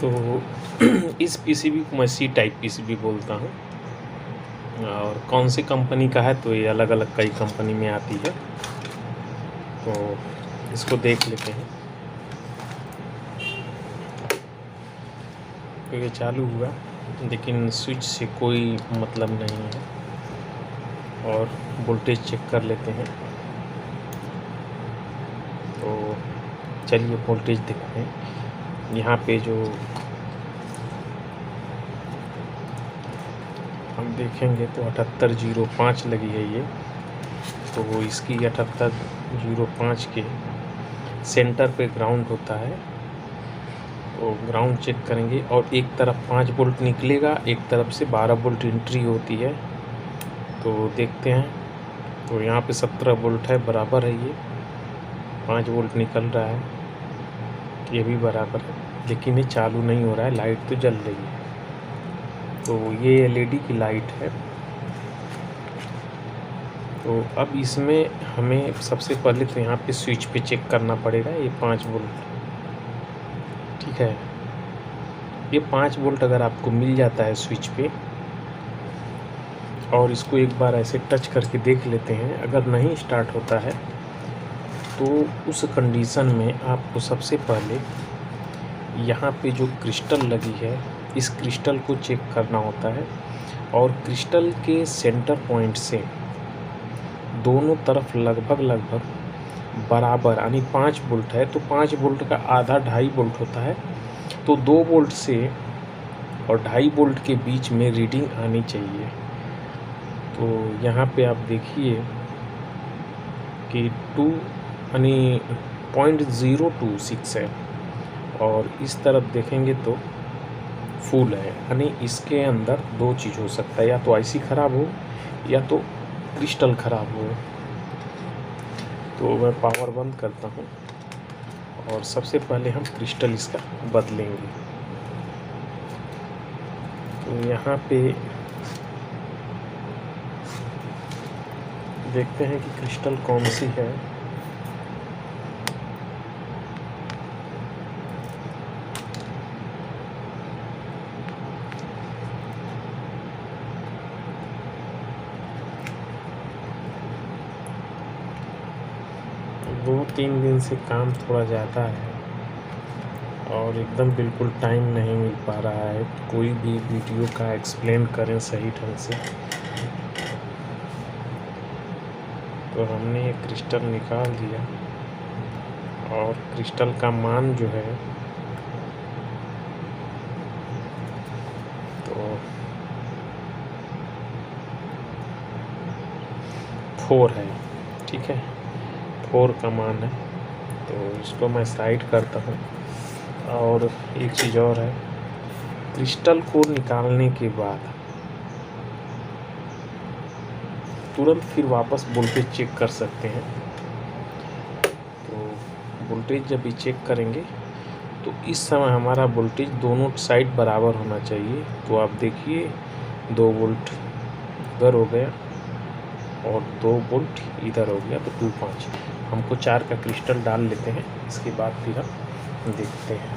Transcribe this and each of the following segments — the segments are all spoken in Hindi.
तो इस पीसीबी को मैं सी टाइप पीसीबी बोलता हूँ। और कौन सी कंपनी का है तो ये अलग अलग कई कंपनी में आती है, तो इसको देख लेते हैं। तो ये चालू हुआ लेकिन स्विच से कोई मतलब नहीं है। और वोल्टेज चेक कर लेते हैं। तो चलिए वोल्टेज देखते हैं। यहाँ पे जो हम देखेंगे तो 7805 लगी है ये। तो इसकी 7805 के सेंटर पे ग्राउंड होता है, तो ग्राउंड चेक करेंगे। और एक तरफ 5 वोल्ट निकलेगा, एक तरफ से 12 वोल्ट एंट्री होती है। तो देखते हैं। तो यहाँ पे 17 वोल्ट है, बराबर है ये। 5 वोल्ट निकल रहा है, ये भी बराबर है, लेकिन ये चालू नहीं हो रहा है। लाइट तो जल रही है। तो ये एलईडी की लाइट है। तो अब इसमें हमें सबसे पहले तो यहाँ पे स्विच पे चेक करना पड़ेगा। ये 5 वोल्ट, ठीक है। ये 5 वोल्ट अगर आपको मिल जाता है स्विच पे, और इसको एक बार ऐसे टच करके देख लेते हैं, अगर नहीं स्टार्ट होता है तो उस कंडीशन में आपको सबसे पहले यहाँ पे जो क्रिस्टल लगी है, इस क्रिस्टल को चेक करना होता है। और क्रिस्टल के सेंटर पॉइंट से दोनों तरफ लगभग बराबर, यानी 5 वोल्ट है तो 5 वोल्ट का आधा 2.5 वोल्ट होता है। तो 2 वोल्ट से और 2.5 वोल्ट के बीच में रीडिंग आनी चाहिए। तो यहाँ पे आप देखिए कि 2 यानी 0.026 है। और इस तरफ देखेंगे तो फुल है, यानी इसके अंदर 2 चीज़ हो सकता है, या तो आईसी ख़राब हो या तो क्रिस्टल ख़राब हो। तो मैं पावर बंद करता हूँ और सबसे पहले हम क्रिस्टल इसका बदलेंगे। तो यहाँ पे देखते हैं कि क्रिस्टल कौन सी है। दो 3 दिन से काम थोड़ा ज़्यादा है और एकदम बिल्कुल टाइम नहीं मिल पा रहा है कोई भी वीडियो का एक्सप्लेन करें सही ढंग से। तो हमने ये क्रिस्टल निकाल दिया और क्रिस्टल का मान जो है तो 4 है, ठीक है। 4 का मान है। तो इसको मैं साइड करता हूँ। और एक चीज़ और है, क्रिस्टल को निकालने के बाद तुरंत फिर वापस वोल्टेज चेक कर सकते हैं। तो वोल्टेज जब भी चेक करेंगे तो इस समय हमारा वोल्टेज दोनों साइड बराबर होना चाहिए। तो आप देखिए 2 वोल्ट इधर हो गया और 2 वोल्ट इधर हो गया, तो 2.5। हमको 4 का क्रिस्टल डाल लेते हैं, इसके बाद फिर हम देखते हैं।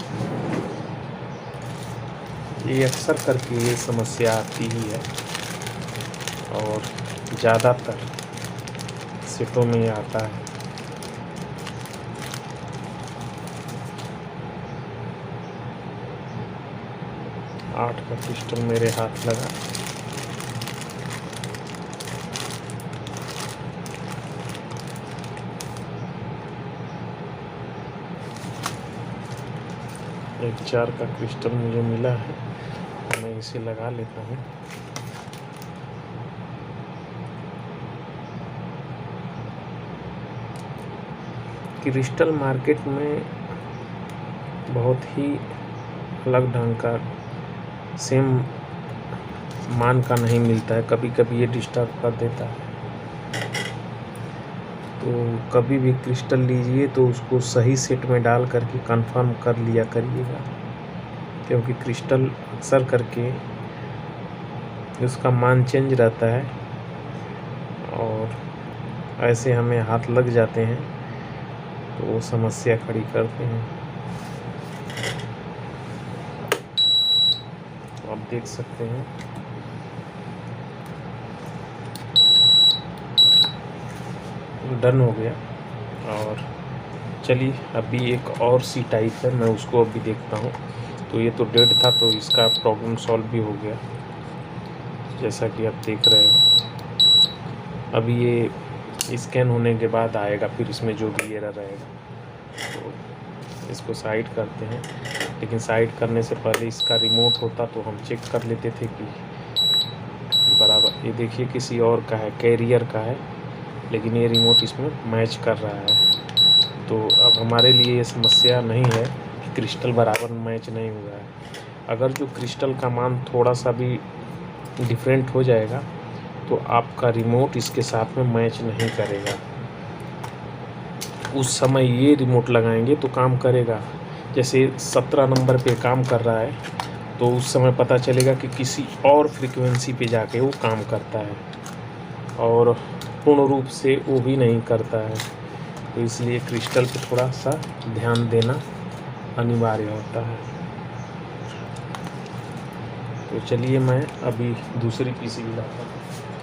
ये अक्सर करके ये समस्या आती ही है और ज़्यादातर सेटों में आता है। आठ का क्रिस्टल मेरे हाथ लगा। एक 4 का क्रिस्टल मुझे मिला है, मैं इसे लगा लेता हूँ। क्रिस्टल मार्केट में बहुत ही अलग ढंग का सेम मान का नहीं मिलता है, कभी कभी ये डिस्टर्ब कर देता है। तो कभी भी क्रिस्टल लीजिए तो उसको सही सेट में डाल करके कंफर्म कर लिया करिएगा, क्योंकि क्रिस्टल अक्सर करके उसका मान चेंज रहता है और ऐसे हमें हाथ लग जाते हैं तो वो समस्या खड़ी करते हैं। आप देख सकते हैं। डन हो गया। और चलिए अभी एक और सी टाइप है, मैं उसको अभी देखता हूँ। तो ये तो डेड था, तो इसका प्रॉब्लम सॉल्व भी हो गया, जैसा कि आप देख रहे हो। अभी ये स्कैन होने के बाद आएगा, फिर इसमें जो भी एरर रहेगा। तो इसको साइड करते हैं, लेकिन साइड करने से पहले इसका रिमोट होता तो हम चेक कर लेते थे कि बराबर। ये देखिए किसी और का है, कैरियर का है, लेकिन ये रिमोट इसमें मैच कर रहा है। तो अब हमारे लिए ये समस्या नहीं है कि क्रिस्टल बराबर मैच नहीं हुआ है। अगर जो क्रिस्टल का मान थोड़ा सा भी डिफरेंट हो जाएगा तो आपका रिमोट इसके साथ में मैच नहीं करेगा। उस समय ये रिमोट लगाएंगे तो काम करेगा। जैसे 17 नंबर पे काम कर रहा है, तो उस समय पता चलेगा कि किसी और फ्रीक्वेंसी पे जाके वो काम करता है, और पूर्ण रूप से वो भी नहीं करता है। तो इसलिए क्रिस्टल पे थोड़ा सा ध्यान देना अनिवार्य होता है। तो चलिए मैं अभी दूसरी पीसी भी लाता हूँ।